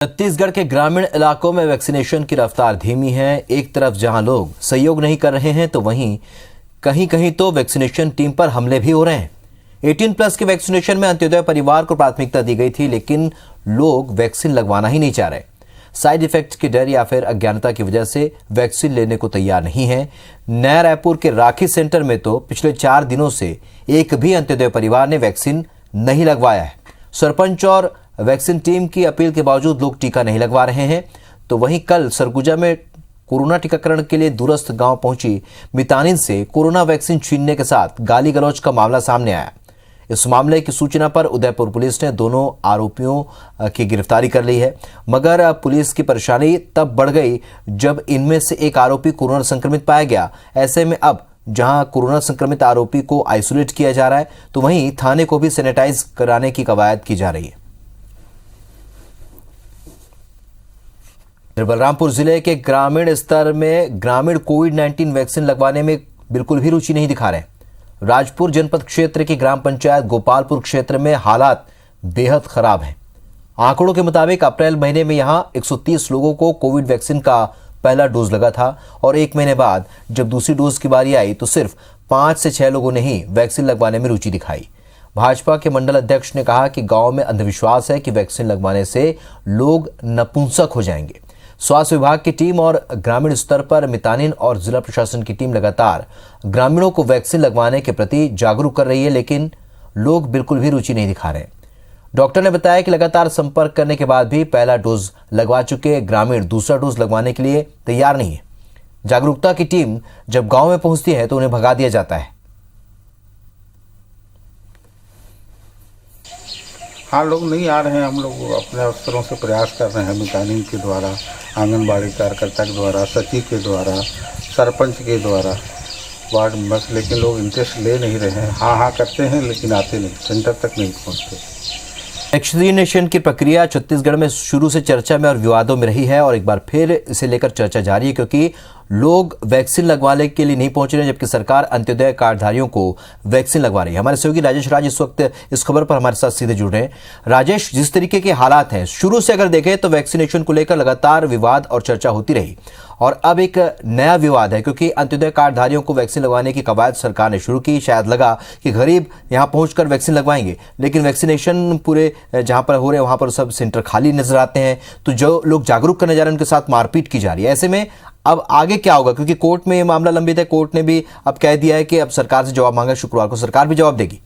छत्तीसगढ़ के ग्रामीण इलाकों में वैक्सीनेशन की रफ्तार धीमी है। एक तरफ जहां लोग सहयोग नहीं कर रहे हैं तो वहीं कहीं कहीं तो वैक्सीनेशन टीम पर हमले भी हो रहे हैं। 18+ के वैक्सीनेशन में अंत्योदय परिवार को प्राथमिकता दी गई थी, लेकिन लोग वैक्सीन लगवाना ही नहीं चाह रहे। साइड इफेक्ट्स के डर या फिर अज्ञानता की वजह से वैक्सीन लेने को तैयार नहीं है। नया रायपुर के राखी सेंटर में तो पिछले 4 दिनों से एक भी अंत्योदय परिवार ने वैक्सीन नहीं लगवाया है। सरपंच और वैक्सीन टीम की अपील के बावजूद लोग टीका नहीं लगवा रहे हैं। तो वहीं कल सरगुजा में कोरोना टीकाकरण के लिए दूरस्थ गांव पहुंची मितानिन से कोरोना वैक्सीन छीनने के साथ गाली गलौज का मामला सामने आया। इस मामले की सूचना पर उदयपुर पुलिस ने दोनों आरोपियों की गिरफ्तारी कर ली है, मगर पुलिस की परेशानी तब बढ़ गई जब इनमें से एक आरोपी कोरोना संक्रमित पाया गया। ऐसे में अब जहां कोरोना संक्रमित आरोपी को आइसोलेट किया जा रहा है तो वहीं थाने को भी सैनिटाइज कराने की कवायद की जा रही है। बलरामपुर जिले के ग्रामीण स्तर में ग्रामीण कोविड-19 वैक्सीन लगवाने में बिल्कुल भी रुचि नहीं दिखा रहे। राजपुर जनपद क्षेत्र की ग्राम पंचायत गोपालपुर क्षेत्र में हालात बेहद खराब हैं। आंकड़ों के मुताबिक अप्रैल महीने में यहां 130 लोगों को कोविड वैक्सीन का पहला डोज लगा था और 1 महीने बाद जब दूसरी डोज की बारी आई तो सिर्फ 5 से 6 लोगों ने ही वैक्सीन लगवाने में रुचि दिखाई। भाजपा के मंडल अध्यक्ष ने कहा कि गांव में अंधविश्वास है कि वैक्सीन लगवाने से लोग नपुंसक हो जाएंगे। स्वास्थ्य विभाग की टीम और ग्रामीण स्तर पर मितानिन और जिला प्रशासन की टीम लगातार ग्रामीणों को वैक्सीन लगवाने के प्रति जागरूक कर रही है, लेकिन लोग बिल्कुल भी रुचि नहीं दिखा रहे। डॉक्टर ने बताया कि लगातार संपर्क करने के बाद भी पहला डोज लगवा चुके ग्रामीण दूसरा डोज लगवाने के लिए तैयार नहीं है। जागरूकता की टीम जब गांव में पहुंचती है तो उन्हें भगा दिया जाता है। हाँ, लोग नहीं आ रहे हैं। हम लोग अपने अफसरों से प्रयास कर रहे हैं, मितानिन के द्वारा, आंगनबाड़ी कार्यकर्ता के द्वारा, सचिव के द्वारा, सरपंच के द्वारा, वार्ड मेंबर, लेकिन लोग इंटरेस्ट ले नहीं रहे हैं। हाँ करते हैं लेकिन आते नहीं, सेंटर तक नहीं पहुँचते। वैक्सीनेशन की प्रक्रिया छत्तीसगढ़ में शुरू से चर्चा में और विवादों में रही है और एक बार फिर इसे लेकर चर्चा जारी है, क्योंकि लोग वैक्सीन लगवाने के लिए नहीं पहुंच रहे हैं, जबकि सरकार अंत्योदय कार्डधारियों को वैक्सीन लगवा रही है। हमारे सहयोगी राजेश राज इस वक्त इस खबर पर हमारे साथ सीधे जुड़ रहे हैं। राजेश, जिस तरीके के हालात हैं, शुरू से अगर देखें तो वैक्सीनेशन को लेकर लगातार विवाद और चर्चा होती रही और अब एक नया विवाद है, क्योंकि अंत्योदय कार्डधारियों को वैक्सीन लगवाने की कवायद सरकार ने शुरू की। शायद लगा कि गरीब यहां पहुंचकर वैक्सीन लगवाएंगे, लेकिन वैक्सीनेशन पूरे जहां पर हो रहे हैं वहां पर सब सेंटर खाली नजर आते हैं। तो जो लोग जागरूक करने जा रहे हैं उनके साथ मारपीट की जा रही है। ऐसे में अब आगे क्या होगा, क्योंकि कोर्ट में ये मामला लंबित है। कोर्ट ने भी अब कह दिया है कि अब सरकार से जवाब मांगा, शुक्रवार को सरकार भी जवाब देगी।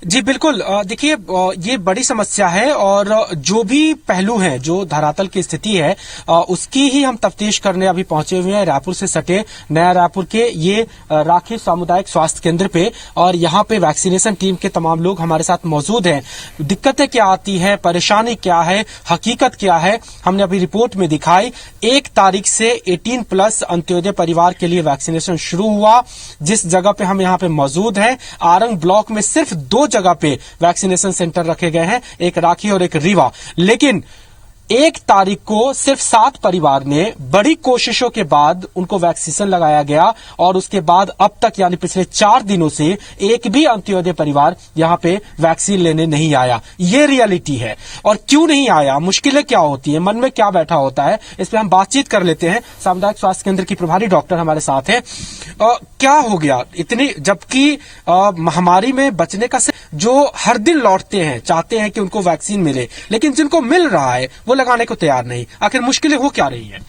जी बिल्कुल, देखिए ये बड़ी समस्या है और जो भी पहलू हैं, जो धरातल की स्थिति है, उसकी ही हम तफ्तीश करने अभी पहुंचे हुए हैं रायपुर से सटे नया रायपुर के ये राखी सामुदायिक स्वास्थ्य केंद्र पे। और यहाँ पे वैक्सीनेशन टीम के तमाम लोग हमारे साथ मौजूद हैं। दिक्कतें क्या आती हैं, परेशानी क्या है, हकीकत क्या है, हमने अभी रिपोर्ट में दिखाई। 1 तारीख से 18+ अंत्योदय परिवार के लिए वैक्सीनेशन शुरू हुआ। जिस जगह पे हम यहाँ पे मौजूद हैं, आरंग ब्लॉक में सिर्फ 2 जगह पे वैक्सीनेशन सेंटर रखे गए हैं, एक राखी और एक रीवा। लेकिन 1 तारीख को सिर्फ 7 परिवार ने बड़ी कोशिशों के बाद उनको वैक्सीनेशन लगाया गया और उसके बाद अब तक यानी पिछले 4 दिनों से एक भी अंत्योदय परिवार यहां पे वैक्सीन लेने नहीं आया। ये रियलिटी है। और क्यों नहीं आया, मुश्किलें क्या होती है, मन में क्या बैठा होता है, इस पे हम बातचीत कर लेते हैं। सामुदायिक स्वास्थ्य केंद्र की प्रभारी डॉक्टर हमारे साथ हैं। क्या हो गया इतनी, जबकि महामारी में बचने का जो हर दिन लौटते हैं, चाहते हैं कि उनको वैक्सीन मिले, लेकिन जिनको मिल रहा है वो लगाने को तैयार नहीं। आखिर मुश्किलें हो क्या रही है?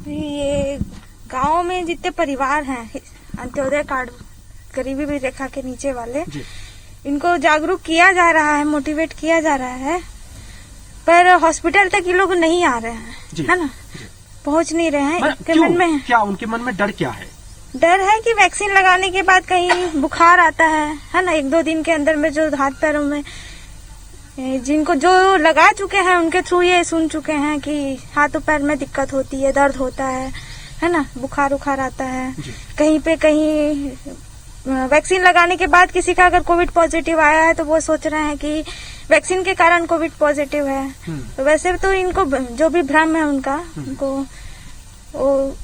ये गांव में जितने परिवार हैं अंत्योदय कार्ड गरीबी रेखा के नीचे वाले, इनको जागरूक किया जा रहा है, मोटिवेट किया जा रहा है, पर हॉस्पिटल तक ये लोग नहीं आ रहे हैं, है ना, पहुंच नहीं रहे हैं। उनके मन में क्या, उनके मन में डर क्या है? डर है कि वैक्सीन लगाने के बाद कहीं बुखार आता है ना, 1-2 दिन के अंदर में जो हाथ पैरों में, जिनको जो लगा चुके हैं उनके थ्रू ये सुन चुके हैं कि हाथों पैर में दिक्कत होती है, दर्द होता है ना, बुखार उखार आता है। कहीं पे कहीं वैक्सीन लगाने के बाद किसी का अगर कोविड पॉजिटिव आया है तो वो सोच रहे हैं कि वैक्सीन के कारण कोविड पॉजिटिव है। तो वैसे तो इनको जो भी भ्रम है उनका, उनको वो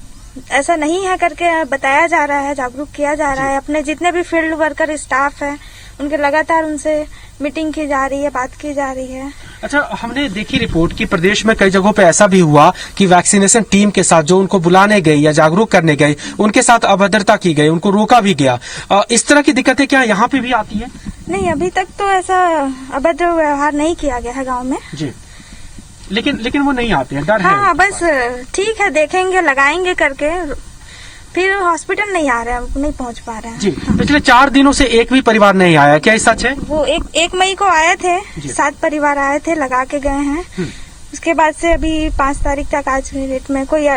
ऐसा नहीं है करके बताया जा रहा है, जागरूक किया जा रहा है। अपने जितने भी फील्ड वर्कर स्टाफ है उनके लगातार उनसे मीटिंग की जा रही है, बात की जा रही है। अच्छा, हमने देखी रिपोर्ट कि प्रदेश में कई जगहों पे ऐसा भी हुआ कि वैक्सीनेशन टीम के साथ जो उनको बुलाने गए या जागरूक करने गए, उनके साथ अभद्रता की गई, उनको रोका भी गया। इस तरह की दिक्कतें क्या यहाँ पे भी आती है? नहीं, अभी तक तो ऐसा अभद्र व्यवहार नहीं किया गया है गांव में जी, लेकिन वो नहीं आते हैं, डर है। हाँ, बस ठीक है, देखेंगे, लगाएंगे करके, फिर हॉस्पिटल नहीं आ रहे हैं, नहीं पहुंच पा रहे हैं। जी, पिछले 4 दिनों से एक भी परिवार नहीं आया, क्या ये सच है? वो एक मई को आए थे, 7 परिवार आए थे, लगा के गए हैं। उसके बाद से अभी 5 तारीख तक आज की डेट में कोई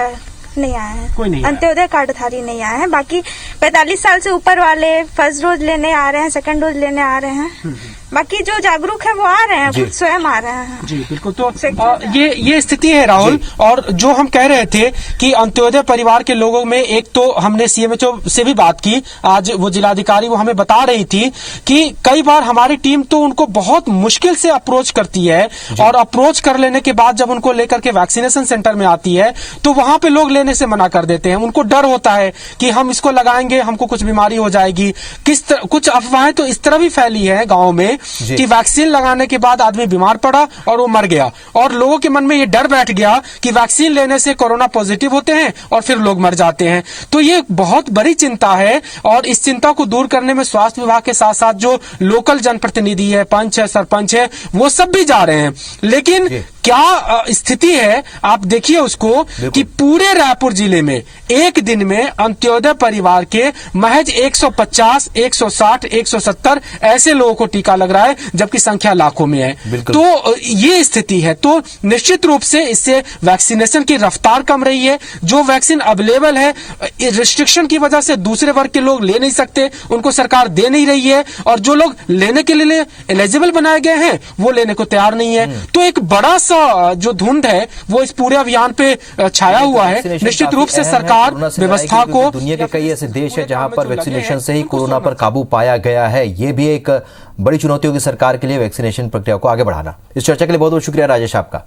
नहीं आया है, कोई नहीं, अंत्योदय कार्डधारी नहीं आया है। बाकी 45 साल से ऊपर वाले फर्स्ट डोज लेने आ रहे हैं, सेकंड डोज लेने आ रहे हैं। बाकी जो जागरूक है वो आ रहे हैं, खुद स्वयं आ रहे हैं। जी बिल्कुल। तो ये स्थिति है राहुल, और जो हम कह रहे थे कि अंत्योदय परिवार के लोगों में, एक तो हमने सीएमएचओ से भी बात की, आज वो जिलाधिकारी वो हमें बता रही थी कि कई बार हमारी टीम तो उनको बहुत मुश्किल से अप्रोच करती है, और अप्रोच कर लेने के बाद जब उनको लेकर के वैक्सीनेशन सेंटर में आती है तो वहां पे लोग लेने से मना कर देते हैं। उनको डर होता है कि हम इसको लगाएंगे, हमको कुछ बीमारी हो जाएगी। कुछ अफवाहें तो इस तरह भी फैली है गाँव में कि वैक्सीन लगाने के बाद आदमी बीमार पड़ा और वो मर गया, और लोगों के मन में ये डर बैठ गया कि वैक्सीन लेने से कोरोना पॉजिटिव होते हैं और फिर लोग मर जाते हैं। तो ये बहुत बड़ी चिंता है, और इस चिंता को दूर करने में स्वास्थ्य विभाग के साथ साथ जो लोकल जनप्रतिनिधि है, पंच है, सरपंच है, वो सब भी जा रहे हैं। लेकिन क्या स्थिति है आप देखिए उसको, कि पूरे रायपुर जिले में एक दिन में अंत्योदय परिवार के महज 150, 160, 170 ऐसे लोगों को टीका लग रहा है, जबकि संख्या लाखों में है। तो ये स्थिति है। तो निश्चित रूप से इससे वैक्सीनेशन की रफ्तार कम रही है। जो वैक्सीन अवेलेबल है, रिस्ट्रिक्शन की वजह से दूसरे वर्ग के लोग ले नहीं सकते, उनको सरकार दे नहीं रही है, और जो लोग लेने के लिए एलिजिबल बनाए गए हैं वो लेने को तैयार नहीं है। तो एक बड़ा सा जो धुंध है वो इस पूरे अभियान पे छाया हुआ है। निश्चित रूप से सरकार व्यवस्था को, दुनिया के कई ऐसे देश है जहां पर वैक्सीनेशन से ही कोरोना पर काबू पाया गया है। ये भी एक बड़ी चुनौती होगी सरकार के लिए, वैक्सीनेशन प्रक्रिया को आगे बढ़ाना। इस चर्चा के लिए बहुत बहुत शुक्रिया राजेश आपका।